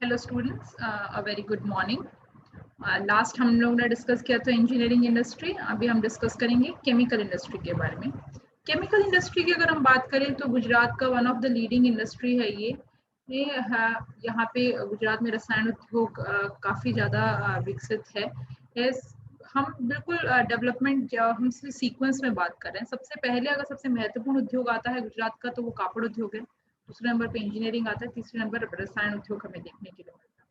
Hello students, a very good morning. Last हम लोग ने डिस्कस किया था इंजीनियरिंग इंडस्ट्री। अभी हम डिस्कस करेंगे केमिकल इंडस्ट्री के बारे में। केमिकल इंडस्ट्री की अगर हम बात करें तो गुजरात का one of the leading industry है ये है। यहाँ पे गुजरात में रसायन उद्योग काफ़ी ज़्यादा विकसित है। Yes, हम बिल्कुल डेवलपमेंट हम सीक्वेंस में बात कर रहे हैं। सबसे पहले अगर सबसे महत्वपूर्ण उद्योग आता है गुजरात का तो वो कापड़ उद्योग है। दूसरे नंबर पे इंजीनियरिंग आता है, तीसरे नंबर पर रसायन उद्योग हमें देखने के लिए मिलता है।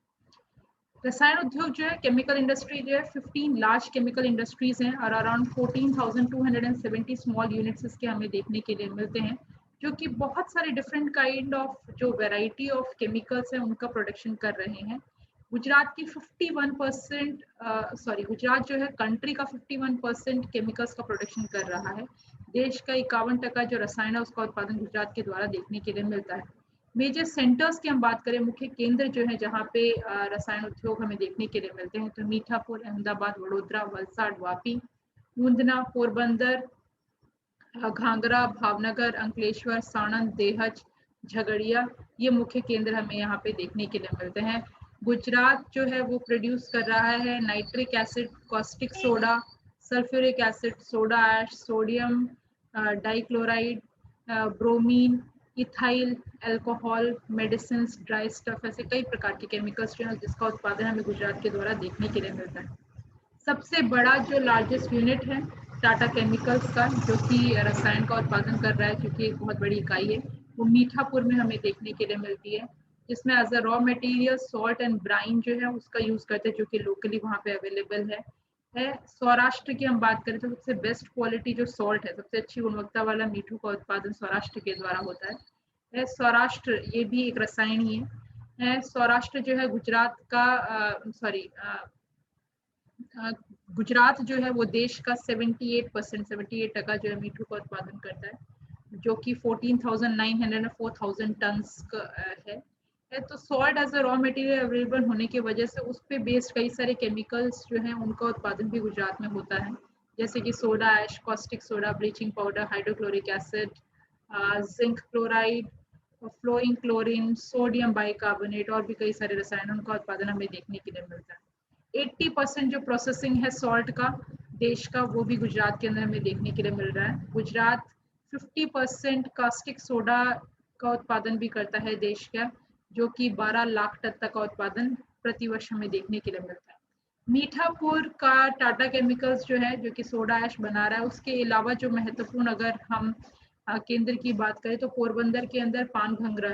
रसायन उद्योग जो है, केमिकल इंडस्ट्री जो है, 15 लार्ज केमिकल इंडस्ट्रीज हैं और अराउंड 14,270 स्मॉल यूनिट्स इसके हमें देखने के लिए मिलते हैं, जो कि बहुत सारे डिफरेंट काइंड ऑफ जो वैरायटी ऑफ केमिकल्स हैं उनका प्रोडक्शन कर रहे हैं। गुजरात की 51% गुजरात जो है कंट्री का 51% केमिकल्स का प्रोडक्शन कर रहा है। देश का 51% जो रसायन है उसका उत्पादन गुजरात के द्वारा देखने के लिए मिलता है। मेजर सेंटर्स की हम बात करें, मुख्य केंद्र जो है जहाँ पे रसायन उद्योग हमें देखने के लिए मिलते हैं, तो मीठापुर, अहमदाबाद, वडोदरा, वलसाड, वापी, ऊंधना, पोरबंदर, घाघरा, भावनगर, अंकलेश्वर, साणंद, देहज, झगड़िया, ये मुख्य केंद्र हमें यहाँ पे देखने के लिए मिलते हैं। गुजरात जो है वो प्रोड्यूस कर रहा है nitric acid, caustic soda, sulphuric acid, soda ash, sodium dichloride, bromine, ethyl alcohol, medicine, dry stuff, ऐसे कई प्रकार के केमिकल्स जो है जिसका उत्पादन हमें गुजरात के द्वारा देखने के लिए मिलता है। सबसे बड़ा जो लार्जेस्ट यूनिट है टाटा केमिकल्स का, जो कि रसायन का उत्पादन कर रहा है, क्योंकि एक बहुत बड़ी इकाई है, वो मीठापुर में हमें देखने के लिए मिलती है, जिसमें as a raw material salt and brine जो है उसका यूज करते हैं, जो कि लोकली वहाँ पे अवेलेबल है। सौराष्ट्र की हम बात करें तो सबसे बेस्ट क्वालिटी जो सॉल्ट है, सबसे अच्छी गुणवत्ता वाला मीठू का उत्पादन सौराष्ट्र के द्वारा होता है। सौराष्ट्र ये भी एक रसायन ही है। सौराष्ट्र जो है गुजरात का गुजरात जो है वो देश का 78% जो है मीठू का उत्पादन करता है, जो कि 14,900 4,000 टन्स का है। तो salt as a raw material available होने की वजह से उस पे बेस्ड कई सारे केमिकल्स जो हैं उनका उत्पादन भी गुजरात में होता है, जैसे कि soda ash, caustic soda, bleaching powder, hydrochloric acid, zinc chloride, flowing chlorine, sodium bicarbonate और भी कई सारे रसायन, उनका उत्पादन हमें देखने के लिए मिलता है। 80% जो प्रोसेसिंग है सॉल्ट का देश का, वो भी गुजरात के अंदर हमें देखने के लिए मिल रहा है। गुजरात 50% कास्टिक सोडा का उत्पादन भी करता है देश का, जो कि 12 लाख टन तक का उत्पादन प्रतिवर्ष हमें देखने के लिए मिलता है। मीठापुर का टाटा केमिकल्स जो है, जो कि सोडा ऐश बना रहा है, उसके अलावा जो महत्वपूर्ण अगर हम केंद्र की बात करें तो पोरबंदर के अंदर पानघंगरा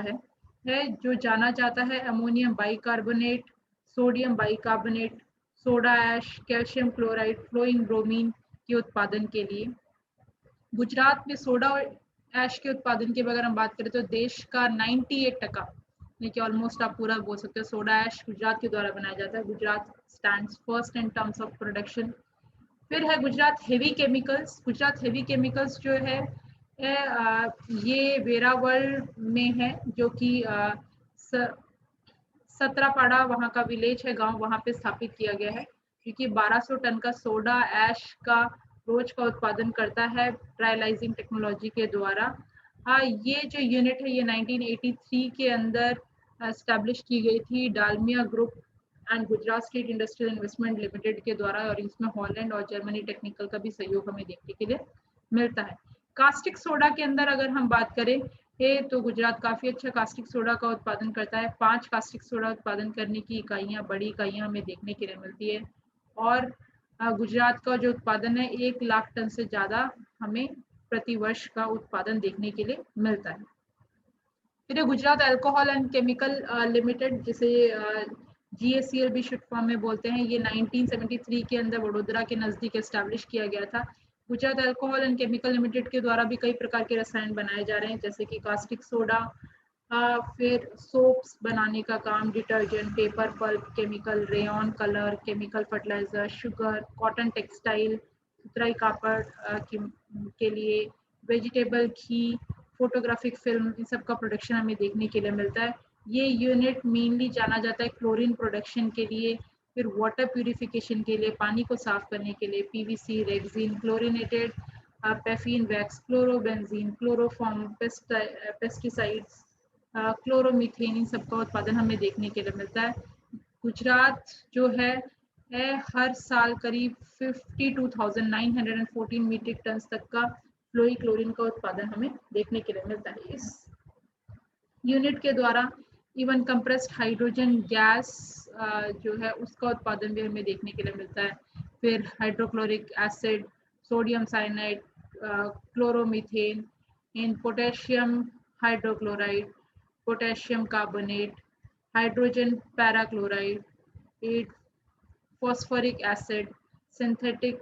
है जो जाना जाता है ammonium bicarbonate, sodium bicarbonate, soda ash, calcium chloride, flowing bromine के उत्पादन के लिए। गुजरात में सोडा और ऐश के उत्पादन की अगर हम बात करें तो देश का 98%, यानी कि ऑलमोस्ट आप पूरा बोल सकते हो, सोडा ऐश गुजरात के द्वारा बनाया जाता है। Gujarat stands first in terms of production. फिर है Gujarat heavy chemicals. Gujarat heavy chemicals जो है ये वेरावल में है, जो कि सत्रापाड़ा वहाँ का विलेज है, गांव, वहाँ पे स्थापित किया गया है, क्योंकि 1200 टन का सोडा ऐश का रोज का उत्पादन करता है ट्रायलाइजिंग टेक्नोलॉजी के द्वारा। हाँ, ये जो यूनिट है ये 1983 के अंदर एस्टेब्लिश की गई थी Dalmia group and Gujarat state industrial investment limited के द्वारा, और इसमें हॉलैंड और जर्मनी टेक्निकल का भी सहयोग हमें देखने के लिए मिलता है। कास्टिक सोडा के अंदर अगर हम बात करें तो गुजरात काफी अच्छा कास्टिक सोडा का उत्पादन करता है। 5 कास्टिक सोडा उत्पादन करने की इकाइयां, बड़ी इकाइयां हमें देखने के लिए मिलती है, और गुजरात का जो उत्पादन है 1 लाख टन से ज्यादा हमें प्रति वर्ष का उत्पादन देखने के लिए मिलता है। फिर Gujarat Alcohol and chemical limited, जिसे GACL भी शॉर्ट फॉर्म में बोलते हैं, ये 1973 के अंदर वडोदरा के नजदीक एस्टैब्लिश किया गया था। Gujarat Alcohol and chemical limited के द्वारा भी कई प्रकार के रसायन बनाए जा रहे हैं, जैसे कि कास्टिक सोडा, फिर सोप्स बनाने का काम, detergent, paper pulp chemical, rayon colour chemical, fertilizer, sugar, cotton textile, सुतराई कापड़ के लिए, वेजिटेबल घी, फोटोग्राफिक फिल्म, इन सब का प्रोडक्शन हमें देखने के लिए मिलता है। ये यूनिट मेनली जाना जाता है क्लोरीन प्रोडक्शन के लिए, फिर वाटर प्यूरिफिकेशन के लिए, पानी को साफ करने के लिए, PVC, rexine, chlorinated paraffin wax, chlorobenzene, chloroform, pesticides, chloromethane, इन सबका उत्पादन हमें देखने के लिए मिलता है। गुजरात जो है हर साल करीब 52,914 मीट्रिक टन तक का फ्लोरीक्लोरीन का उत्पादन हमें देखने के लिए मिलता है। इस यूनिट के द्वारा इवन कंप्रेस्ड हाइड्रोजन गैस जो है उसका उत्पादन भी हमें देखने के लिए मिलता है। फिर hydrochloric acid, sodium cyanide, chloromethane, इन potassium hydrochloride, potassium carbonate, hydrogen perchloride, phosphoric acid, synthetic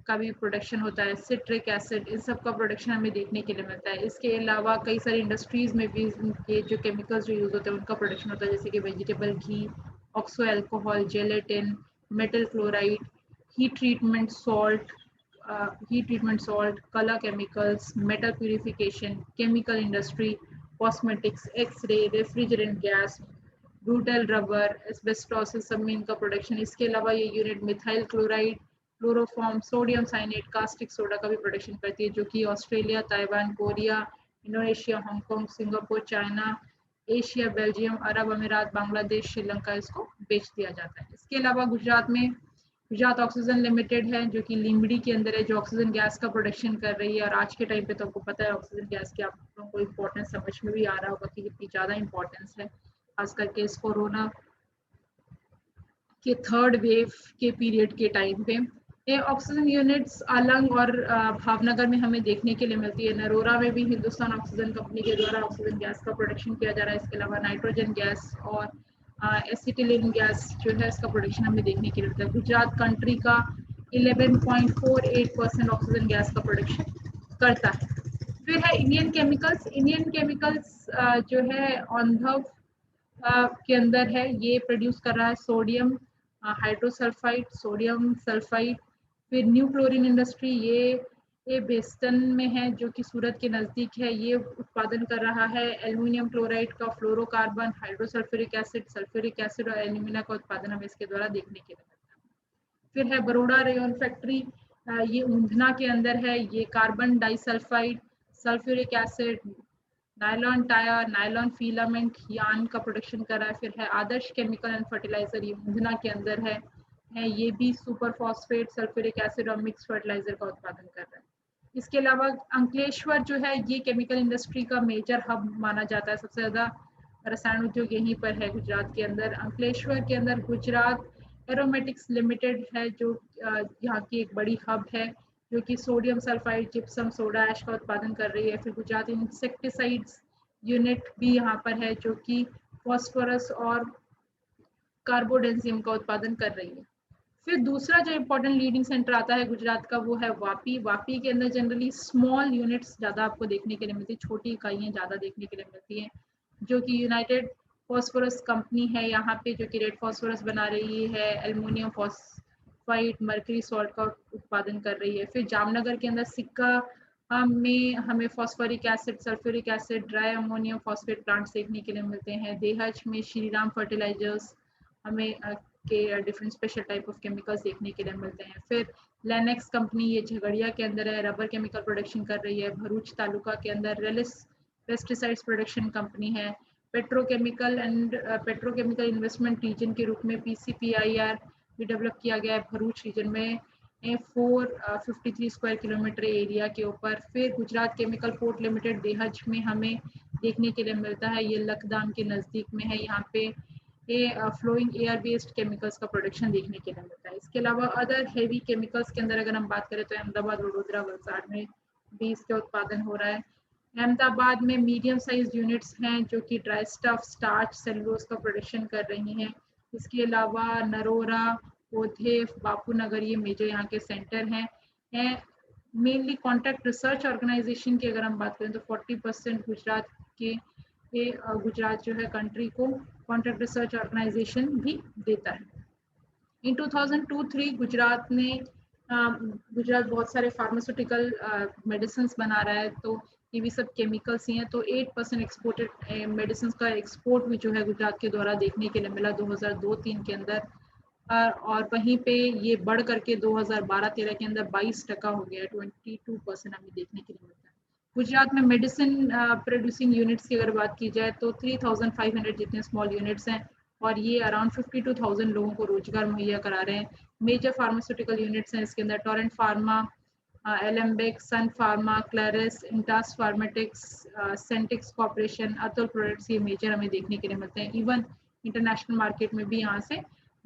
का भी प्रोडक्शन होता है, सिट्रिक एसिड, इन सब का प्रोडक्शन हमें देखने के लिए मिलता है। इसके अलावा कई सारी इंडस्ट्रीज में भी ये जो केमिकल्स जो यूज होते हैं उनका प्रोडक्शन होता है, जैसे कि vegetable ghee, oxo alcohol, gelatin, metal chloride, heat treatment salt, colour chemicals, metal purification, chemical industry, cosmetics, x ray, refrigerant gas, brutal rubber, asbestos, सब में इनका प्रोडक्शन। इसके अलावा ये unit methyl chloride, chloroform, sodium cyanate, caustic soda का भी production करती है, जो कि Australia, Taiwan, Korea, Indonesia, Hong Kong, Singapore, China, Asia, Belgium, Arab Emirates, Bangladesh, Sri Lanka इसको बेच दिया जाता है। इसके अलावा गुजरात ऑक्सीजन लिमिटेड है, जो कि लिमड़ी के अंदर है, जो ऑक्सीजन गैस का प्रोडक्शन कर रही है। और आज के टाइम पे तो आपको पता है ऑक्सीजन गैस की आप लोगों को इम्पोर्टेंस समझ में भी आ रहा होगा कि कितनी ज़्यादा इम्पोर्टेंस है, खास करके इस कोरोना के थर्ड वेव के पीरियड के टाइम पे। ये ऑक्सीजन यूनिट्स अलंग और भावनगर में हमें देखने के लिए मिलती है। नरोरा में भी हिंदुस्तान ऑक्सीजन कंपनी के द्वारा ऑक्सीजन गैस का प्रोडक्शन किया जा रहा है। इसके अलावा नाइट्रोजन गैस और एसिटिलीन गैस जो है इसका प्रोडक्शन हमें देखने के लिए मिलता है। गुजरात कंट्री का 11.48% ऑक्सीजन गैस का प्रोडक्शन करता है। फिर है इंडियन केमिकल्स जो है ऑंधव के अंदर है, ये प्रोड्यूस कर रहा है सोडियम हाइड्रोसल्फाइड, सोडियम सल्फाइड। फिर न्यू क्लोरिन इंडस्ट्री, ये बेस्टन में है, जो कि सूरत के नज़दीक है। ये उत्पादन कर रहा है एल्यूमिनियम क्लोराइड का, फ्लोरोकार्बन, हाइड्रोसल्फ्यूरिक एसिड, सल्फ्यूरिक एसिड और एल्यूमिना का उत्पादन हमें इसके द्वारा देखने के लिए मिलता है। फिर है बड़ौदा रेयन फैक्ट्री, ये ऊंधना के अंदर है। ये carbon disulphide, sulphuric acid, nylon tyre, nylon filament, yarn का प्रोडक्शन कर रहा है। फिर है आदर्श केमिकल एंड फर्टिलाइजर, ये ऊंधना के अंदर है। ये भी सुपर फॉस्फेट, सल्फ्यूरिक एसिड और मिक्स फर्टिलाइजर का उत्पादन कर रहा है। इसके अलावा अंकलेश्वर जो है ये केमिकल इंडस्ट्री का मेजर हब माना जाता है। सबसे ज़्यादा रसायन उद्योग यहीं पर है गुजरात के अंदर। अंकलेश्वर के अंदर गुजरात एरोमेटिक्स लिमिटेड है, जो यहाँ की एक बड़ी हब है, जो कि sodium sulphide, gypsum, soda ash का उत्पादन कर रही है। फिर गुजरात इंसेक्टिसाइड्स यूनिट भी यहाँ पर है, जो कि फॉस्फोरस और कार्बोडेंजियम का उत्पादन कर रही है। फिर दूसरा जो इम्पोर्टेंट लीडिंग सेंटर आता है गुजरात का, वो है वापी। वापी के अंदर जनरली स्मॉल यूनिट्स ज़्यादा आपको देखने के लिए मिलती है, छोटी इकाइयाँ ज़्यादा देखने के लिए मिलती हैं, जो कि यूनाइटेड फॉस्फोरस कंपनी है यहाँ पे, जो कि रेड फॉस्फोरस बना रही है, एल्युमिनियम फॉस्फाइड, मर्करी सॉल्ट का उत्पादन कर रही है। फिर जामनगर के अंदर सिक्का में हमें phosphoric acid, sulphuric acid, dry ammonium phosphate plants देखने के लिए मिलते हैं। देहज में श्रीराम फर्टिलाइजर्स हमें के different special type of chemicals देखने के लिए मिलते हैं। फिर लेनेक्स कंपनी, ये झगड़िया के अंदर है, रबर केमिकल प्रोडक्शन कर रही है। भरूच तालुका के अंदर रेलिस पेस्टिसाइड्स प्रोडक्शन कंपनी है। पेट्रोकेमिकल इन्वेस्टमेंट रीजन के रूप में PCPIR भी डेवलप किया गया है भरूच रीजन में 453 स्क्वायर किलोमीटर एरिया के ऊपर। फिर गुजरात केमिकल पोर्ट लिमिटेड देहज में हमें देखने के लिए मिलता है, ये लखदाम के नज़दीक में है। यहाँ पे ये फ्लोइंग एयर बेस्ड केमिकल्स का प्रोडक्शन देखने के लिए मिलता है। इसके अलावा अदर हेवी केमिकल्स के अंदर अगर हम बात करें तो अहमदाबाद, वडोदरा, वलसाड़ में भी इसका उत्पादन हो रहा है। अहमदाबाद में मीडियम साइज यूनिट्स हैं, जो कि ड्राई स्टफ, स्टार्च, सेलुलोज का प्रोडक्शन कर रही हैं। इसके अलावा नरोरा, ओधेव, बापू नगर, ये मेजर यहाँ के सेंटर हैं। मेनली कॉन्ट्रैक्ट रिसर्च ऑर्गेनाइजेशन की अगर हम बात करें तो 40% गुजरात जो है कंट्री को कॉन्ट्रैक्ट रिसर्च ऑर्गेनाइजेशन भी देता है। इन 2002-3 गुजरात बहुत सारे फार्मास्यूटिकल मेडिसिन बना रहा है, तो ये भी सब केमिकल्स ही हैं। तो 8% एक्सपोर्टेड मेडिसिन का एक्सपोर्ट भी जो है गुजरात के द्वारा देखने के लिए मिला 2002-3 के अंदर। और वहीं पे ये बढ़ करके 2012-13 के अंदर 22% हो गया, 22% हमें देखने के लिए मिलता है। गुजरात में मेडिसिन प्रोड्यूसिंग यूनिट्स की अगर बात की जाए तो 3500 जितने स्मॉल यूनिट्स हैं और ये अराउंड 52,000 लोगों को रोजगार मुहैया करा रहे हैं। मेजर फार्मास्यूटिकल यूनिट्स हैं इसके अंदर Torrent Pharma, Alembic, Sun Pharma, Claris, Intas Pharmaceutics, Sentix Corporation, Atul Products, ये मेजर हमें देखने के लिए मिलते हैं। इवन इंटरनेशनल मार्केट में भी यहाँ से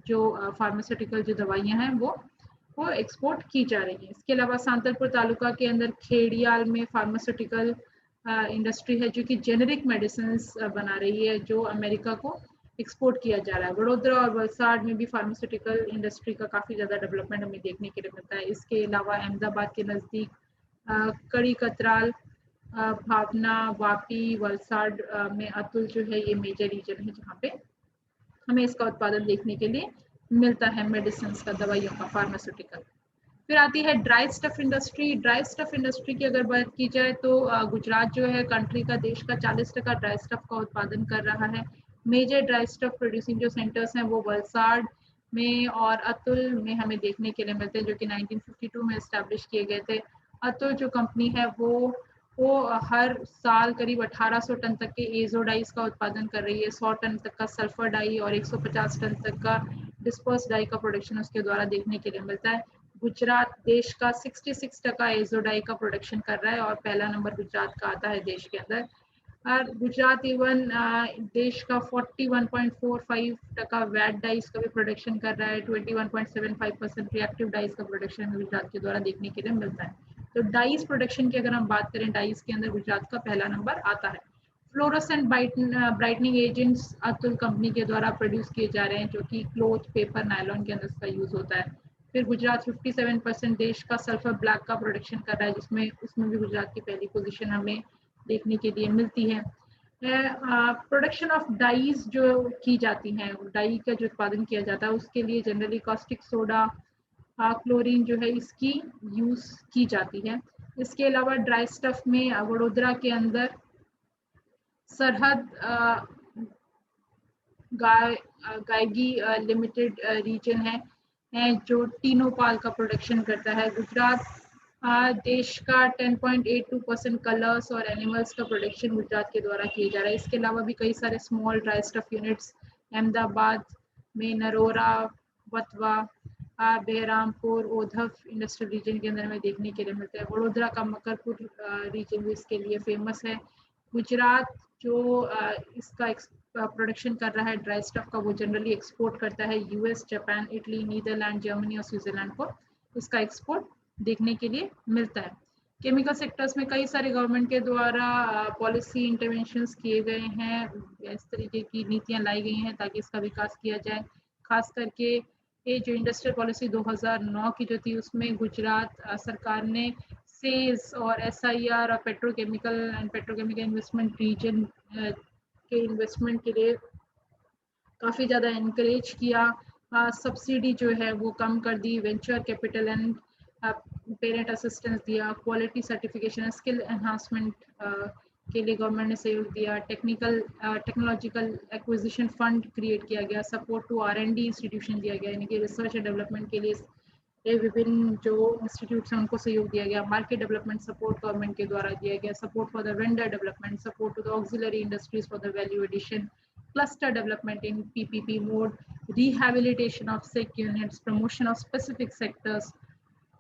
जो फार्मास्यूटिकल जो दवाइयाँ हैं वो एक्सपोर्ट की जा रही है। इसके अलावा सांतलपुर तालुका के अंदर खेड़ियाल में फार्मास्यूटिकल इंडस्ट्री है जो कि जेनेरिक मेडिसिन बना रही है जो अमेरिका को एक्सपोर्ट किया जा रहा है। वडोदरा और वलसाड़ में भी फार्मास्यूटिकल इंडस्ट्री का काफ़ी ज़्यादा डेवलपमेंट हमें देखने के लिए मिलता है। इसके अलावा अहमदाबाद के नज़दीक कड़ी कतराल, भावना, वापी, वलसाड़ में अतुल जो है ये मेजर रीजन है जहाँ पे हमें इसका उत्पादन देखने के लिए मिलता है, मेडिसिन का, दवाइयों का, फार्मास्यूटिकल। फिर आती है dry stuff industry. Dry stuff industry की अगर बात की जाए तो गुजरात जो है कंट्री का, देश का 40% ड्राई स्टफ का उत्पादन कर रहा है। मेजर ड्राई स्टफ प्रोड्यूसिंग जो सेंटर्स हैं वो वलसाड़ में और अतुल में हमें देखने के लिए मिलते हैं जो कि 1952 में इस्टेब्लिश किए गए थे। अतुल जो कंपनी है वो हर साल करीब 1800 टन तक के एजो डाइस का उत्पादन कर रही है। 100 टन तक का सल्फर डाई और 150 टन तक का डिस्पर्स डाई का प्रोडक्शन उसके द्वारा देखने के लिए मिलता है। गुजरात देश का 66% एजो डाई का प्रोडक्शन कर रहा है और पहला नंबर गुजरात का आता है देश के अंदर। और गुजरात इवन देश का 41.45% वैट डाइस का भी प्रोडक्शन कर रहा है। 21.75% रिएक्टिव डाइस का प्रोडक्शन गुजरात के द्वारा देखने के लिए मिलता है। तो डाइस प्रोडक्शन की अगर हम बात करें, डाइस के अंदर गुजरात का पहला नंबर आता है। Fluorescent brightening agents Atul company के द्वारा प्रोड्यूस किए जा रहे हैं जो कि क्लोथ, पेपर, नायलॉन के अंदर इसका यूज होता है। फिर गुजरात 57% देश का सल्फर ब्लैक का प्रोडक्शन कर रहा है जिसमें उसमें भी गुजरात की पहली पोजीशन हमें देखने के लिए मिलती है। प्रोडक्शन ऑफ डाइज जो की जाती हैं, डाई का जो उत्पादन किया जाता है उसके लिए जनरली कॉस्टिक सोडा, क्लोरीन जो है इसकी यूज की जाती है। इसके अलावा ड्राई स्टफ में वडोदरा के अंदर सरहद गायगी लिमिटेड रीजन है जो टीनोपाल का प्रोडक्शन करता है। गुजरात देश का 10.82% कलर्स और एनिमल्स का प्रोडक्शन गुजरात के द्वारा किया जा रहा है। इसके अलावा भी कई सारे small dry stuff units Ahmedabad में, नरोरा, वतवा, बेहरामपुर, ओधव इंडस्ट्रियल रीजन के अंदर हमें देखने के लिए मिलता है। वडोदरा का मकरपुर रीजन भी इसके लिए फेमस है। गुजरात जो इसका प्रोडक्शन कर रहा है ड्राई स्टफ का, वो जनरली एक्सपोर्ट करता है US, Japan, Italy, Netherland, Germany और स्विट्जरलैंड को इसका एक्सपोर्ट देखने के लिए मिलता है। केमिकल सेक्टर्स में कई सारे गवर्नमेंट के द्वारा पॉलिसी इंटरवेंशंस किए गए हैं, इस तरीके की नीतियां लाई गई हैं ताकि इसका विकास किया जाए। खास करके ये जो इंडस्ट्रियल पॉलिसी 2009 की जो थी उसमें गुजरात सरकार ने सेज और एसआईआर और पेट्रोकेमिकल इन्वेस्टमेंट रीजन के इन्वेस्टमेंट के लिए काफ़ी ज़्यादा इनकरेज किया। सब्सिडी जो है वो कम कर दी, venture capital and parent assistance दिया, क्वालिटी सर्टिफिकेशन, स्किल एनहांसमेंट के लिए गवर्नमेंट ने सहयोग दिया, टेक्नोलॉजिकल एक्विजिशन फंड क्रिएट किया गया, सपोर्ट टू R&D इंस्टीट्यूशन दिया गया, यानी कि रिसर्च एंड डेवलपमेंट के लिए विभिन्न जो इंस्टीट्यूट्स हैं उनको सहयोग दिया गया। मार्केट डेवलपमेंट सपोर्ट गवर्नमेंट के द्वारा दिया गया, support for the vendor development, support to the auxiliary industries for the value addition, cluster development in PPP mode, rehabilitation of sick units, promotion of specific sectors।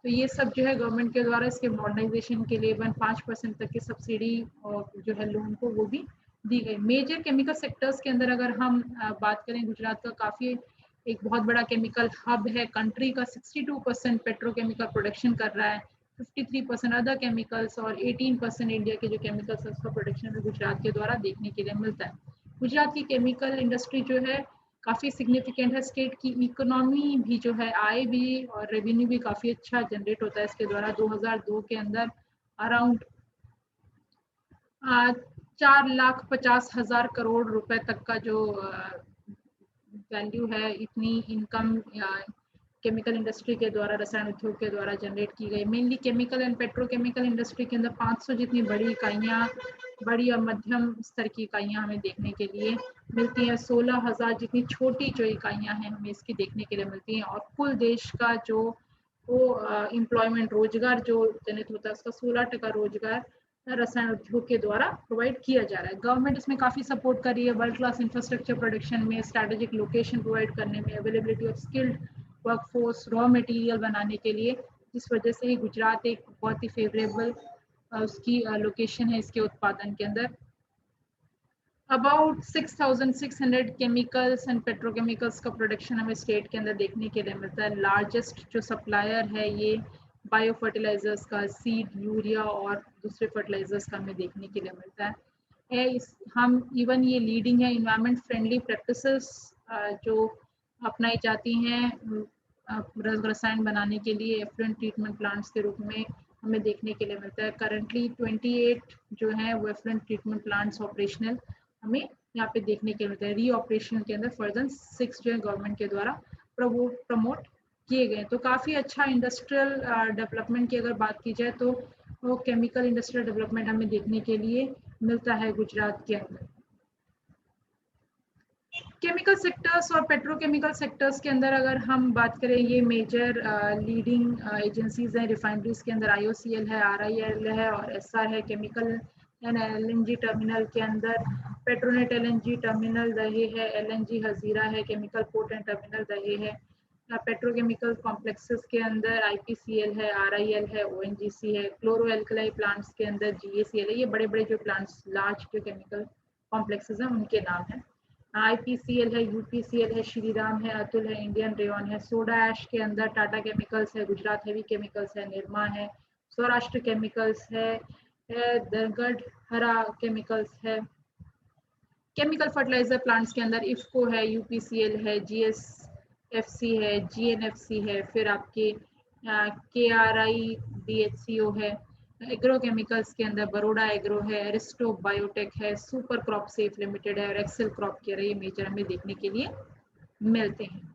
तो ये सब जो है government के द्वारा इसके मॉडर्नाइजेशन के लिए 5% तक की सब्सिडी और जो है लोन को वो भी दी गई। मेजर केमिकल सेक्टर्स के अंदर अगर हम बात करें, गुजरात का काफ़ी एक बहुत बड़ा केमिकल हब है। कंट्री का 62% पेट्रोकेमिकल प्रोडक्शन कर रहा है, 53% अदर केमिकल्स और 18% इंडिया के जो केमिकल्स है उसका प्रोडक्शन भी गुजरात के द्वारा देखने के लिए मिलता है। गुजरात की केमिकल इंडस्ट्री जो है काफ़ी सिग्निफिकेंट है। स्टेट की इकोनॉमी भी जो है, आय भी और रेवेन्यू भी काफ़ी अच्छा जनरेट होता है इसके द्वारा। 2002 के अंदर अराउंड 4,50,000 करोड़ रुपए तक का जो वैल्यू है, इतनी इनकम केमिकल इंडस्ट्री के द्वारा, रसायन उद्योग के द्वारा जनरेट की गई। Mainly chemical and petrochemical industry के अंदर 500 जितनी बड़ी इकाइयाँ, बड़ी और मध्यम स्तर की इकाइयाँ हमें देखने के लिए मिलती हैं। 16,000 जितनी छोटी जो इकाइयाँ हैं हमें इसकी देखने के लिए मिलती हैं। और कुल देश का जो वो एम्प्लॉयमेंट, रोजगार जो जनित होता है उसका 16% रोजगार रसायन उद्योग के द्वारा प्रोवाइड किया जा रहा है। गवर्नमेंट इसमें काफ़ी सपोर्ट कर रही है, वर्ल्ड क्लास इंफ्रास्ट्रक्चर प्रोडक्शन में, स्ट्रैटेजिक लोकेशन प्रोवाइड करने में, availability of skilled workforce, raw material बनाने के लिए, जिस वजह से ही गुजरात एक बहुत ही फेवरेबल उसकी लोकेशन है इसके उत्पादन के अंदर। अबाउट 6,600 केमिकल्स एंड पेट्रोकेमिकल्स का प्रोडक्शन हमें स्टेट के अंदर देखने के लिए मिलता है। लार्जेस्ट जो सप्लायर है ये बायो फर्टिलाइजर्स का, सीड, यूरिया और दूसरे फर्टिलाइजर्स का हमें देखने के लिए मिलता है। हम इवन ये लीडिंग है इन्वायरमेंट फ्रेंडली प्रैक्टिसेस जो अपनाई जाती हैं रसायन बनाने के लिए एफ्लुएंट ट्रीटमेंट प्लांट्स के रूप में हमें देखने के लिए मिलता है। करंटली 28 जो है वो एफ्लुएंट ट्रीटमेंट प्लांट्स ऑपरेशनल हमें यहाँ पे देखने के लिए मिलता है। री ऑपरेशन के अंदर फर्दर 6 जो है गवर्नमेंट के द्वारा प्रमोट किए गए। तो काफ़ी अच्छा इंडस्ट्रियल डेवलपमेंट की अगर बात की जाए तो वो केमिकल इंडस्ट्रियल डेवलपमेंट हमें देखने के लिए मिलता है गुजरात के अंदर। केमिकल सेक्टर्स और पेट्रोकेमिकल सेक्टर्स के अंदर अगर हम बात करें, ये मेजर लीडिंग एजेंसीज हैं रिफाइनरीज के अंदर, IOCL है, RIL है और SR है। केमिकल एंड LNG टर्मिनल के अंदर पेट्रोनेट LNG टर्मिनल दहे है, LNG हजीरा है, केमिकल पोर्ट एंड टर्मिनल दहे है। पेट्रोकेमिकल कॉम्प्लेक्सेस के अंदर IPCL है, RIL है, ONGC है। क्लोरो एल्कलाई प्लांट्स के अंदर GACL है। ये बड़े बड़े जो प्लांट्स, लार्ज जो केमिकल कॉम्प्लेक्सेस हैं उनके नाम हैं। IPCL है, UPCL है, श्रीराम है, अतुल है, इंडियन रेयन है। सोडा ऐश के अंदर टाटा केमिकल्स है, गुजरात हेवी केमिकल्स है, निरमा है, सौराष्ट्र केमिकल्स है, दरगढ़ हरा केमिकल्स है। केमिकल फर्टिलाइजर प्लांट्स के अंदर इफ्को है, UPCL है, GSFC है, GNFC है, फिर आपके KRI DHCO है। एग्रो केमिकल्स के अंदर बरोडा एग्रो है, एरिस्टो बायोटेक है, सुपर क्रॉप सेफ लिमिटेड है और एक्सेल क्रॉप केयर है। ये मेजर हमें देखने के लिए मिलते हैं।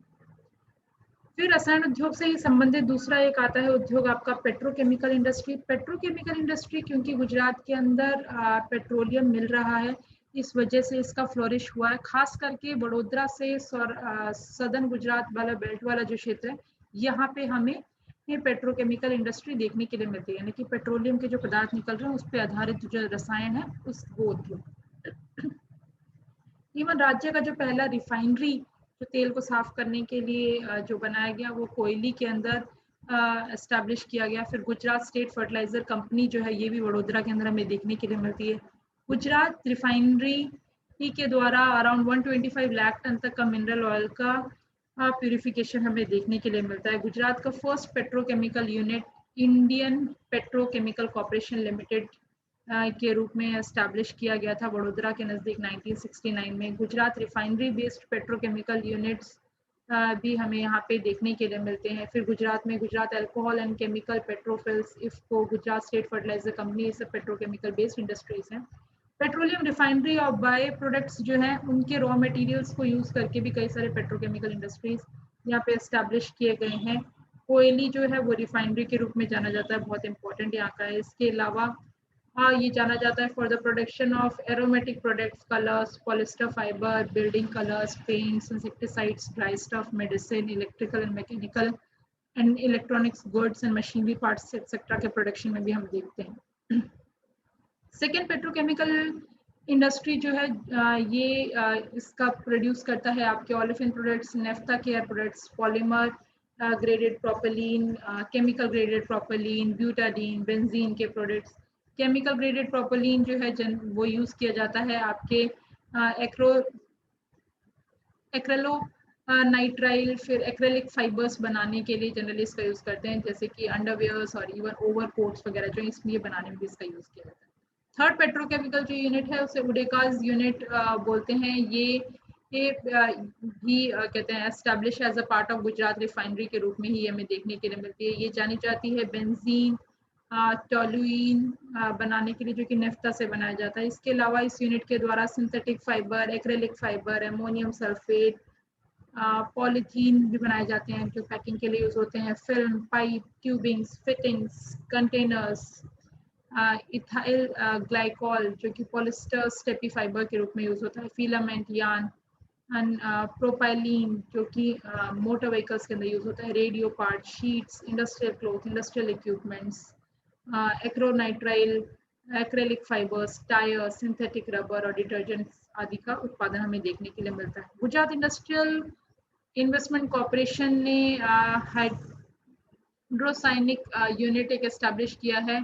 फिर रसायन उद्योग से ही संबंधित दूसरा एक आता है उद्योग आपका पेट्रोकेमिकल इंडस्ट्री। पेट्रोकेमिकल इंडस्ट्री क्योंकि गुजरात के अंदर पेट्रोलियम मिल रहा है, इस वजह से इसका फ्लोरिश हुआ है। खास करके बड़ोदरा से सदर्न गुजरात वाला बेल्ट वाला जो क्षेत्र है, यहाँ पे हमें ये पेट्रोकेमिकल इंडस्ट्री देखने के लिए मिलती है, यानी कि पेट्रोलियम के जो पदार्थ निकल रहे हैं उस पर आधारित जो रसायन है उस वो उद्योग। इवन राज्य का जो पहला रिफाइनरी जो तेल को साफ करने के लिए जो बनाया गया वो कोयली के अंदर एस्टैब्लिश किया गया। फिर गुजरात स्टेट फर्टिलाइजर कंपनी जो है ये भी वडोदरा के अंदर हमें देखने के लिए मिलती है। गुजरात रिफाइनरी के द्वारा अराउंड 125 लाख टन तक का मिनरल ऑयल का प्यूरिफिकेशन हमें देखने के लिए मिलता है। गुजरात का first petrochemical unit Indian petrochemical corporation limited के रूप में एस्टैब्लिश किया गया था वडोदरा के नज़दीक 1969 में। Gujarat refinery based petrochemical units भी हमें यहाँ पे देखने के लिए मिलते हैं। फिर गुजरात में Gujarat Alcohol and Chemical Petrofils, IFFCO, Gujarat State Fertilizer Company, ये सब पेट्रोकेमिकल बेस्ड इंडस्ट्रीज हैं। पेट्रोलियम रिफाइनरी और बाय प्रोडक्ट्स जो हैं उनके रॉ मटेरियल्स को यूज़ करके भी कई सारे पेट्रोकेमिकल इंडस्ट्रीज यहाँ पे एस्टैब्लिश किए गए हैं। कोयली जो है वो रिफाइनरी के रूप में जाना जाता है, बहुत इंपॉर्टेंट यहाँ का है। इसके अलावा ये जाना जाता है for the production of aromatic products, colours, polyester fibre, building colours, paints, insecticides, dry stuff, medicine, electrical and mechanical and electronics goods and machinery parts etcetera के प्रोडक्शन में भी हम देखते हैं। सेकेंड पेट्रोकेमिकल इंडस्ट्री जो है ये इसका प्रोड्यूस करता है आपके olefin products, naphtha care products, polymer graded propylene, chemical graded propylene, butadiene, benzene के प्रोडक्ट्स। केमिकल ग्रेडेड प्रोपेलिन जो है वो यूज़ किया जाता है आपके एक्रेलो नाइट्राइल, फिर एक्रेलिक फाइबर्स बनाने के लिए जनरली इसका यूज़ करते हैं, जैसे कि अंडरवेयर्स और इवन ओवरकोट्स वगैरह जो इसमें बनाने में भी इसका यूज़ किया जाता है। थर्ड पेट्रोकेमिकल जो यूनिट है उसे उडेकाज यूनिट बोलते हैं। ये भी कहते हैं establish as a part of Gujarat refinery के रूप में ही हमें देखने के लिए मिलती है। ये जानी जाती है बेंजीन, टोलुइन बनाने के लिए, जो कि नेफ्था से बनाया जाता है। इसके अलावा इस यूनिट के द्वारा synthetic fibre, acrylic fibre, ammonium sulphate, polythene भी बनाए जाते हैं जो पैकिंग के लिए यूज होते हैं। Film, pipe, tubings, fittings, containers, ethyl glycol जो कि पॉलिस्टर स्टेपी फाइबर के रूप में यूज होता है, फिलामेंट यार्न, प्रोपाइलिन जो कि मोटर व्हीकल्स के अंदर यूज होता है, radio part, sheets, industrial cloth, industrial equipments, acrylonitrile acrylic fibres, tyre, synthetic rubber और डिटर्जेंट्स आदि का उत्पादन हमें देखने के लिए मिलता है। गुजरात इंडस्ट्रियल इन्वेस्टमेंट कॉर्पोरेशन ने हाइड्रोसाइनिक यूनिट एक एस्टैब्लिश किया है।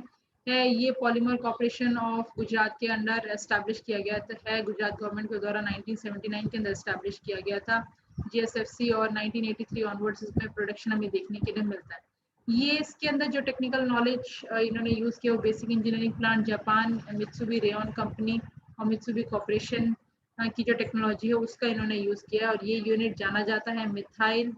ये पॉलीमर कॉर्पोरेशन ऑफ गुजरात के अंडर एस्टैब्लिश किया गया है। गुजरात गवर्नमेंट के द्वारा 1979 के अंदर एस्टैब्लिश किया गया था। जीएसएफसी और 1983 ऑनवर्ड्स इसमें प्रोडक्शन हमें देखने के लिए मिलता है। ये इसके अंदर जो टेक्निकल नॉलेज इन्होंने यूज किया वो basic engineering plant Japan Mitsubishi Rayon Company और मित्सुबी कॉर्पोरेशन की जो टेक्नोलॉजी है उसका इन्होंने यूज किया और ये यूनिट जाना जाता है मिथाइल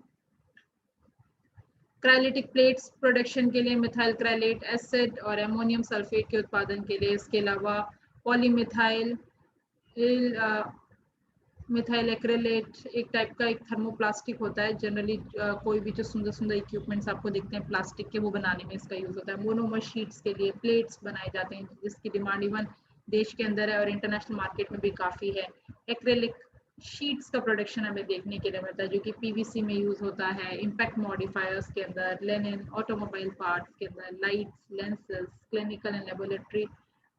क्राइलेटिक प्लेट्स प्रोडक्शन के लिए, मिथाइल क्राइलेट एसिड और एमोनियम सल्फेट के उत्पादन के लिए। इसके अलावा पॉलीमिथाइल मिथाइल एक्रेलेट एक टाइप का एक थर्मोप्लास्टिक होता है। जनरली कोई भी जो सुंदर सुंदर इक्विपमेंट्स आपको दिखते हैं प्लास्टिक के, वो बनाने में इसका यूज होता है। मोनोमर शीट्स के लिए प्लेट्स बनाए जाते हैं जिसकी डिमांड इवन देश के अंदर है और इंटरनेशनल मार्केट में भी काफ़ी है। एक्रेलिक शीट्स का प्रोडक्शन हमें देखने के लिए मिलता है जो कि पीवीसी में यूज होता है। इम्पैक्ट मॉडिफायर्स के अंदर, लेनिन, ऑटोमोबाइल पार्ट्स के अंदर, lights, lenses, clinical and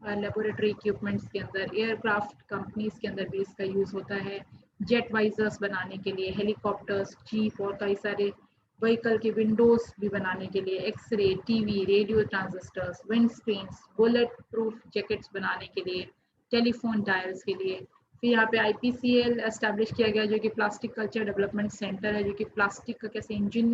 laboratory equipments के अंदर, एयरक्राफ्ट कंपनीज के अंदर भी इसका यूज होता है। जेट वाइजर्स बनाने के लिए, हेलीकॉप्टर्स, जीप और कई सारे व्हीकल के विंडोज भी बनाने के लिए, x ray, TV, radio transistors, windscreens, bulletproof jackets बनाने के लिए, टेलीफोन डायल्स के लिए। फिर यहाँ पे IPCL एस्टैब्लिश किया गया जो कि प्लास्टिक कल्चर डेवलपमेंट सेंटर है, जो कि प्लास्टिक का कैसे इंजन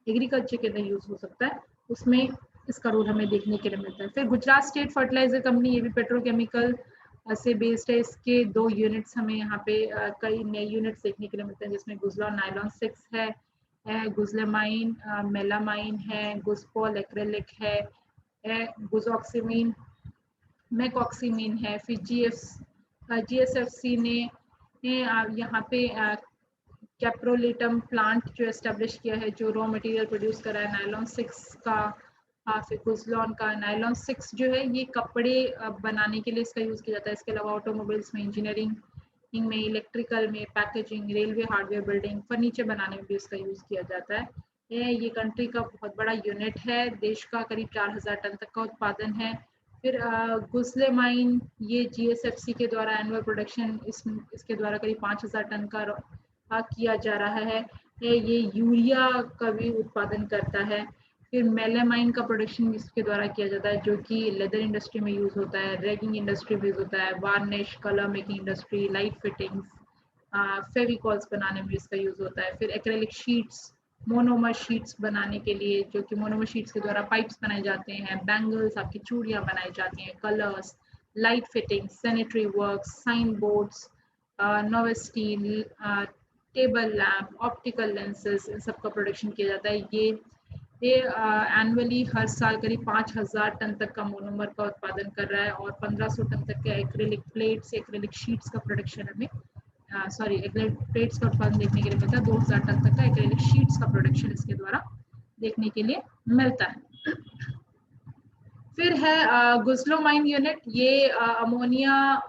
एग्रीकल्चर के अंदर यूज हो सकता है उसमें इसका रोल हमें देखने के लिए मिलता है। फिर गुजरात स्टेट फर्टिलाइजर कंपनी, ये भी पेट्रोकेमिकल से बेस्ड है। इसके 2 यूनिट्स हमें यहाँ पे कई नए यूनिट्स देखने के लिए मिलते हैं जिसमें गुजला नायलॉन 6 है, गुजलेमाइन मेलामाइन है, गुजपॉल एक्रेलिक है, गुजॉक्सीमीन मैकॉक्सीमीन है। फिर GSFC ने यहाँ पे कैप्रोलिटम प्लांट जो एस्टेब्लिश किया है जो रॉ मटेरियल प्रोड्यूस कर रहा है नायलॉन 6 का। फिर गुजलॉन का नायलॉन 6 जो है ये कपड़े बनाने के लिए इसका यूज किया जाता है। इसके अलावा ऑटोमोबाइल्स में, इंजीनियरिंग में, इलेक्ट्रिकल में, packaging, railway hardware building, furniture बनाने में भी इसका यूज किया जाता है। ये कंट्री का बहुत बड़ा यूनिट है, देश का करीब 4000 टन तक का उत्पादन है। फिर गुस्लेमाइन, ये GSFC के द्वारा एनुअल प्रोडक्शन इसके द्वारा करीब 5000 टन का किया जा रहा है। ये यूरिया का भी उत्पादन करता है। फिर मेलामाइन का प्रोडक्शन इसके द्वारा किया जाता है जो कि लेदर इंडस्ट्री में यूज होता है, रैगिंग इंडस्ट्री में यूज होता है, varnish, colour making industry, light fittings, Fevicols बनाने में इसका यूज होता है। फिर एक्रेलिक शीट्स, मोनोमर शीट्स बनाने के लिए, जो कि मोनोमर शीट्स के द्वारा पाइप्स बनाए जाते हैं, बैंगल्स, आपकी चूड़ियाँ बनाई जाती हैं, colours, light fittings, sanitary works, sign boards, नोवेस्टीन, टेबल लैम्प, ऑप्टिकल लेंसेज, इन सब का प्रोडक्शन किया जाता है। ये एनुअली हर साल करीब 5000 टन तक का मोनोमर का उत्पादन कर रहा है और 1500 टन तक के एक्रेलिक प्लेट्स, एक्रेलिक शीट्स का प्रोडक्शन हमें एक्रेलिक प्लेट्स का उत्पादन देखने के लिए मिलता है। 2000 टन तक का एक्रेलिक शीट्स का प्रोडक्शन इसके द्वारा देखने के लिए मिलता है। फिर है गुस्लोमाइन यूनिट, ये अमोनिया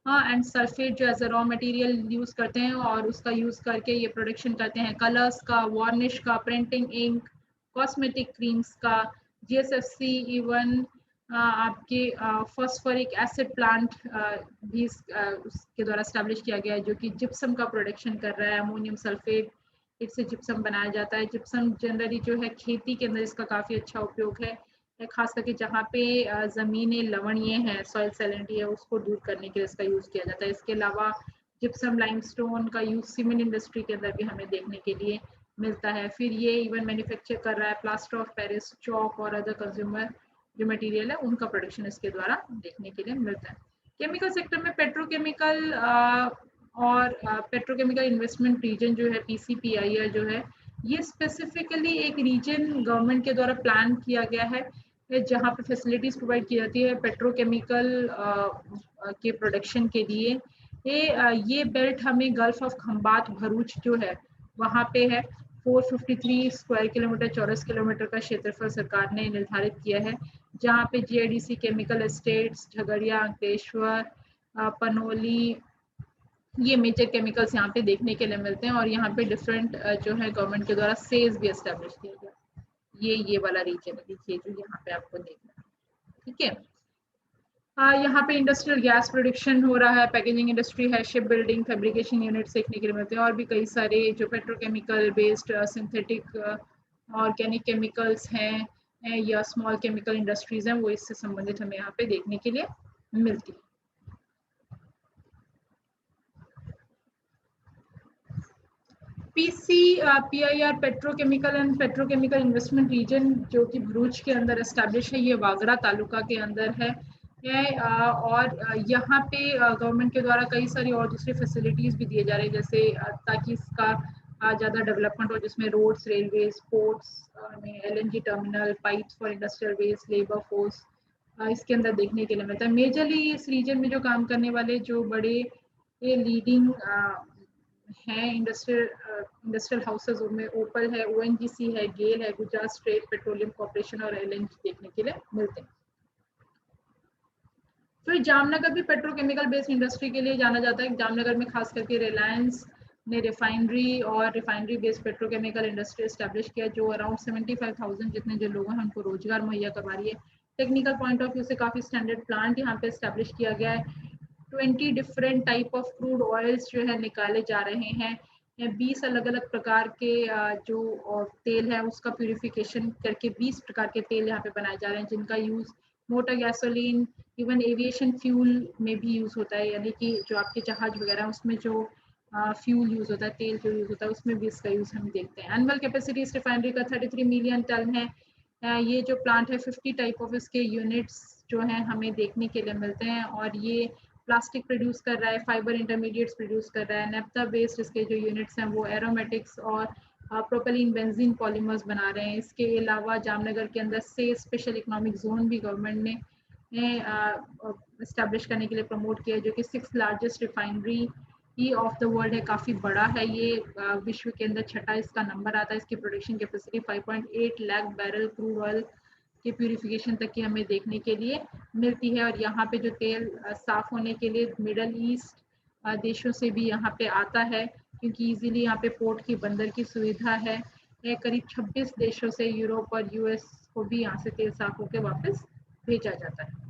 एंड सल्फेट जो as a raw material use करते हैं और उसका यूज करके ये प्रोडक्शन करते हैं कलर्स का, वार्निश का, प्रिंटिंग इंक, कॉस्मेटिक क्रीम्स का। GSFC इवन आपके फॉस्फोरिक एसिड प्लांट भी उसके द्वारा एस्टैब्लिश किया गया है जो कि जिप्सम का प्रोडक्शन कर रहा है। अमोनियम सल्फेट इससे जिप्सम बनाया जाता है। जिप्सम जनरली जो है खेती के अंदर इसका काफ़ी अच्छा उपयोग है, खास करके जहाँ पे ज़मीनें लवणीय हैं, सॉइल सैलिनिटी है, उसको दूर करने के लिए इसका यूज़ किया जाता है। इसके अलावा जिप्सम लाइमस्टोन का यूज़ सीमेंट इंडस्ट्री के अंदर भी हमें देखने के लिए मिलता है। फिर ये इवन मैन्युफैक्चर कर रहा है प्लास्टर ऑफ पेरिस, चौक और अदर कंज्यूमर जो मटेरियल है उनका प्रोडक्शन इसके द्वारा देखने के लिए मिलता है। केमिकल सेक्टर में पेट्रोकेमिकल और पेट्रोकेमिकल इन्वेस्टमेंट रीजन जो है PCPIR जो है, ये स्पेसिफिकली एक रीजन गवर्नमेंट के द्वारा प्लान किया गया है जहाँ पे फैसिलिटीज प्रोवाइड की जाती है पेट्रोकेमिकल के प्रोडक्शन के लिए। ये बेल्ट हमें गल्फ ऑफ खंबात भरूच जो है वहाँ पे है। 453 स्क्वायर किलोमीटर, चौरस किलोमीटर का क्षेत्रफल सरकार ने निर्धारित किया है, जहाँ पे GIDC chemical estates, Jhagadia, Ankleshwar, Panoli, ये मेजर केमिकल्स यहाँ पे देखने के लिए मिलते हैं और यहाँ पे डिफरेंट जो है गवर्नमेंट के द्वारा सेज भी एस्टेब्लिश किया गया। ये वाला रीजन है, देखिए जो यहाँ पे आपको देखना है, ठीक है। यहाँ पे इंडस्ट्रियल गैस प्रोडक्शन हो रहा है, पैकेजिंग इंडस्ट्री है, शिप बिल्डिंग, फैब्रिकेशन यूनिट्स देखने के लिए मिलते हैं, और भी कई सारे जो petrochemical based synthetic organic chemicals हैं या स्मॉल केमिकल इंडस्ट्रीज हैं, वो इससे संबंधित हमें यहाँ पे देखने के लिए मिलती है। PIR petrochemical and petrochemical investment region जो कि भरूच के अंदर एस्टैब्लिश है, ये वागरा तालुका के अंदर है और यहाँ पे गवर्नमेंट के द्वारा कई सारी और दूसरी फैसिलिटीज भी दिए जा रहे हैं, जैसे ताकि इसका ज़्यादा डेवलपमेंट हो, जिसमें रोड्स, रेलवे, पोर्ट्स में LNG terminal, pipes for industrial waste, labour force इसके अंदर देखने के लिए मिलता है। मेजरली इस रीजन में जो काम करने वाले जो बड़े लीडिंग हैं इंडस्ट्रियल हाउसेज में ओपल है, ONGC है, गेल है, गुजरात स्टेट पेट्रोलियम कॉर्पोरेशन और LNG देखने के लिए मिलते हैं। फिर जामनगर भी पेट्रोकेमिकल बेस्ड इंडस्ट्री के लिए जाना जाता है। जामनगर में खास करके रिलायंस ने रिफाइनरी और refinery based petrochemical industry establish किया, जो अराउंड 75,000 जितने जो लोग हैं उनको रोजगार मुहैया करवा रही है। टेक्निकल पॉइंट ऑफ व्यू से काफी स्टैंडर्ड प्लांट यहाँ पे एस्टैब्लिश किया गया है। 20 different type of crude oils जो है निकाले जा रहे हैं। 20 अलग अलग प्रकार के जो तेल है उसका प्यूरिफिकेशन करके 20 प्रकार के तेल यहाँ पे बनाए जा रहे हैं, जिनका use motor gasoline, even aviation fuel में भी यूज होता है, यानी कि जो आपके जहाज वगैरह उसमें जो फ्यूल यूज होता है, तेल जो यूज होता है, उसमें भी इसका यूज हम देखते हैं। एनुअल कैपेसिटी इस रिफाइनरी का 33 मिलियन टन है। ये जो प्लांट है 50 टाइप ऑफ इसके यूनिट्स जो हैं हमें देखने के लिए मिलते हैं, और ये प्लास्टिक प्रोड्यूस कर रहा है, फाइबर इंटरमीडिएट्स प्रोड्यूस कर रहा है, नेफ्था बेस्ड इसके जो यूनिट्स हैं वो एरोमेटिक्स और प्रोपेलिन बेंजीन पॉलीमर्स बना रहे हैं। इसके अलावा जामनगर के अंदर से स्पेशल इकोनॉमिक जोन भी गवर्नमेंट ने इस्टेब्लिश करने के लिए प्रमोट किया, जो कि 6th largest refinery of the world है, काफ़ी बड़ा है ये, विश्व के अंदर 6ठा इसका नंबर आता है। इसकी production capacity 5.8 lakh barrel crude oil के प्यूरिफिकेशन तक की हमें देखने के लिए मिलती है। और यहाँ पे जो तेल साफ होने के लिए मिडल ईस्ट देशों से भी यहाँ पे आता है, क्योंकि इजीली यहाँ पे पोर्ट की बंदर की सुविधा है। करीब 26 देशों से यूरोप और US को भी यहाँ से तेल साफ होकर वापस भेजा जाता है।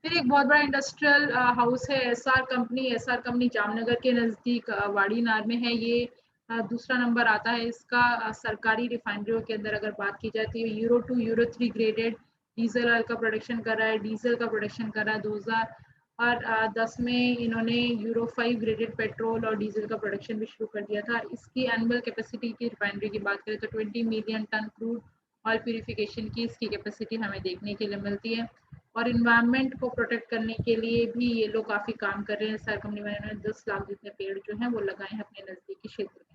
फिर एक बहुत बड़ा इंडस्ट्रियल हाउस है SR कंपनी जामनगर के नज़दीक वाड़ीनार में है। ये दूसरा नंबर आता है इसका सरकारी रिफाइनरियों के अंदर अगर बात की जाती है। Euro 2 euro 3 graded diesel oil का प्रोडक्शन कर रहा है, डीजल का प्रोडक्शन कर रहा है। 2010 में इन्होंने यूरो 5 ग्रेडेड पेट्रोल और डीजल का प्रोडक्शन भी शुरू कर दिया था। इसकी एनुअल कैपेसिटी की रिफाइनरी की बात करें तो 20 million ton crude oil purification की इसकी कैपेसिटी हमें देखने के लिए मिलती है। और इन्वायरमेंट को प्रोटेक्ट करने के लिए भी ये लोग काफ़ी काम कर रहे हैं। SR कंपनी वालों ने 10 लाख जितने पेड़ जो हैं वो लगाए हैं अपने नज़दीकी क्षेत्र में।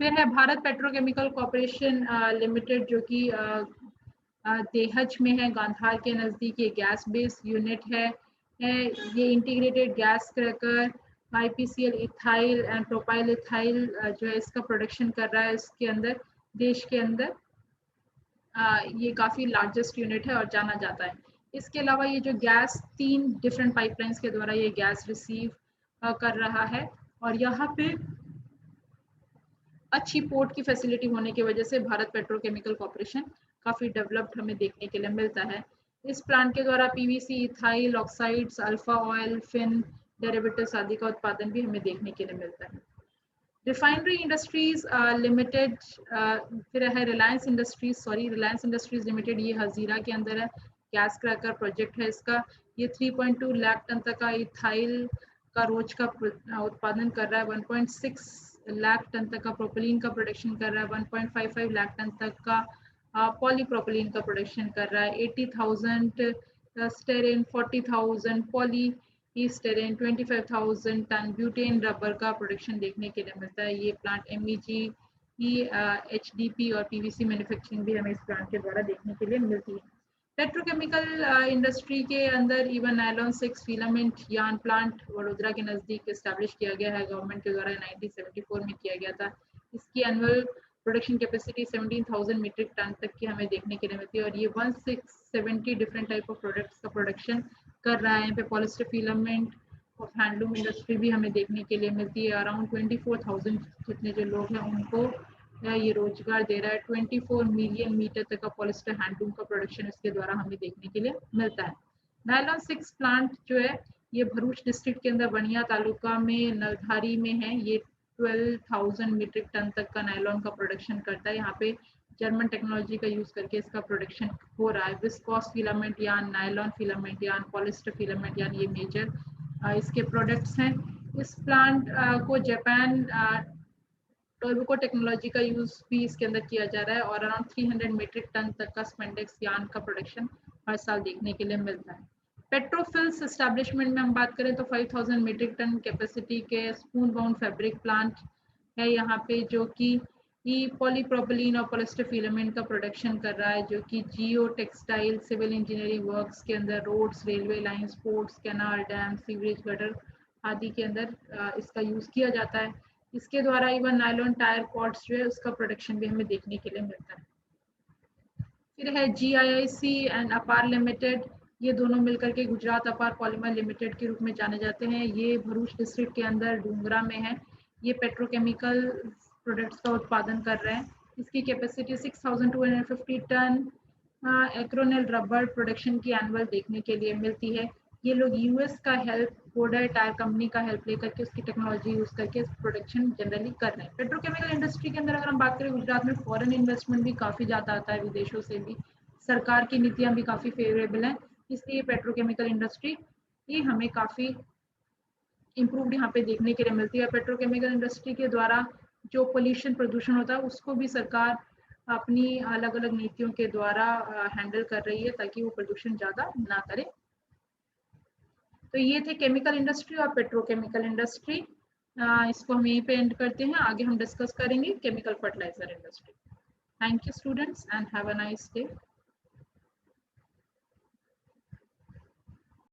फिर है भारत पेट्रोकेमिकल कॉर्पोरेशन लिमिटेड, जो कि देहज में है, गांधार के नज़दीक। ये गैस बेस्ड यूनिट है। ये integrated gas cracker, IPCL ethyl and propyl ethyl जो है इसका प्रोडक्शन कर रहा है इसके अंदर, देश के अंदर। ये काफ़ी लार्जेस्ट यूनिट है और जाना जाता है। इसके अलावा ये जो गैस 3 डिफरेंट पाइपलाइंस के द्वारा ये गैस रिसीव कर रहा है, और यहाँ पे अच्छी पोर्ट की फैसिलिटी होने की वजह से भारत पेट्रोकेमिकल कॉर्पोरेशन काफ़ी डेवलप्ड हमें देखने के लिए मिलता है। इस प्लांट के द्वारा PVC, ethyl oxides, alpha olefin derivatives आदि का उत्पादन भी हमें देखने के लिए मिलता है। रिफाइनरी इंडस्ट्रीज लिमिटेड, फिर है रिलायंस इंडस्ट्रीज लिमिटेड। ये हजीरा के अंदर है, गैस क्रैकर प्रोजेक्ट है इसका। ये 3.2 लाख टन तक का इथाइल का रोज का उत्पादन कर रहा है। 1.6 लाख टन तक का प्रोपेलिन का प्रोडक्शन कर रहा है। 1.55 लाख टन तक का पॉलीप्रोपेलिन का प्रोडक्शन कर रहा है। 80,000 styrene, 40,000 polystyrene, 25,000 ton butane rubber का प्रोडक्शन देखने के लिए मिलता है। ये प्लांट MEG, HDP और PVC मैन्युफैक्चरिंग भी हमें इस प्लांट के द्वारा देखने के लिए मिलती है। पेट्रोकेमिकल इंडस्ट्री के अंदर even nylon 6 filament yarn plant Vadodara के नज़दीक इस्टेब्लिश किया गया है, गवर्नमेंट के द्वारा 1974 में किया गया था। इसकी annual production capacity 17,000 metric ton तक की हमें देखने के लिए मिलती है, और ये 1670 डिफरेंट टाइप ऑफ प्रोडक्ट्स का प्रोडक्शन कर रहा है। यहाँ पे पॉलिस्टर फिलामेंट और हैंडलूम इंडस्ट्री भी हमें देखने के लिए मिलती है। अराउंड 24,000 जितने जो लोग हैं उनको ये रोजगार दे रहा है। 24 मिलियन मीटर तक का पॉलिस्टर हैंडलूम का प्रोडक्शन इसके द्वारा हमें देखने के लिए मिलता है। नायलॉन 6 प्लांट जो है ये भरूच डिस्ट्रिक्ट के अंदर बनिया तालुका में नवधारी में है। ये 12,000 मीट्रिक टन तक का नायलॉन का प्रोडक्शन करता है। यहाँ पे जर्मन टेक्नोलॉजी का यूज करके इसका प्रोडक्शन हो रहा है। Viscose filament yarn, nylon filament yarn, polyester filament yarn, ये मेजर इसके प्रोडक्ट्स हैं। इस प्लांट को जापान टोब्याको टेक्नोलॉजी का यूज भी इसके अंदर किया जा रहा है और अराउंड 300 मीट्रिक टन तक का स्पेंडेक्स यार्न का प्रोडक्शन हर साल देखने के लिए मिलता है। पेट्रोफिल्स एस्टैब्लिशमेंट में हम बात करें तो 5000 मीट्रिक टन कैपेसिटी के स्पून बाउंड फैब्रिक प्लांट है यहाँ पे, जो कि पॉलीप्रोपिलीन और पॉलिस्टर फिलामेंट का प्रोडक्शन कर रहा है, जो कि geotextile, civil engineering works के अंदर, roads, railway lines, ports, canal, dam, sewerage, gutter आदि के अंदर इसका यूज किया जाता है। इसके द्वारा इवन नायलॉन टायर कॉर्ड्स जो है उसका प्रोडक्शन भी हमें देखने के लिए मिलता है। फिर है GIIC एंड अपार लिमिटेड, ये दोनों मिलकर के गुजरात अपार पॉलीमर लिमिटेड के रूप में जाने जाते हैं। ये भरूच डिस्ट्रिक्ट के अंदर डूंगरा में है। ये पेट्रोकेमिकल प्रोडक्ट्स का उत्पादन कर रहे हैं। इसकी कैपेसिटी 6250 टन एक्रोनिल रबर प्रोडक्शन की एनुअल देखने के लिए मिलती है। ये लोग यूएस का हेल्प, बोर्डर टायर कंपनी का हेल्प लेकर के उसकी टेक्नोलॉजी यूज करके प्रोडक्शन जनरली कर रहे हैं। पेट्रोकेमिकल इंडस्ट्री के अंदर अगर हम बात करें, गुजरात में फॉरेन इन्वेस्टमेंट भी काफी ज्यादा आता है, विदेशों से भी। सरकार की नीतियां भी काफी फेवरेबल हैं, इसलिए पेट्रोकेमिकल इंडस्ट्री ये हमें काफी इम्प्रूवड यहाँ पे देखने के लिए मिलती है। पेट्रोकेमिकल इंडस्ट्री के द्वारा जो पोल्यूशन, प्रदूषण होता है उसको भी सरकार अपनी अलग अलग नीतियों के द्वारा हैंडल कर रही है ताकि वो प्रदूषण ज्यादा ना करे। तो ये थे केमिकल इंडस्ट्री और पेट्रोकेमिकल इंडस्ट्री। इसको हम यहीं पे एंड करते हैं, आगे हम डिस्कस करेंगे chemical fertiliser industry. Thank you students and have a nice day.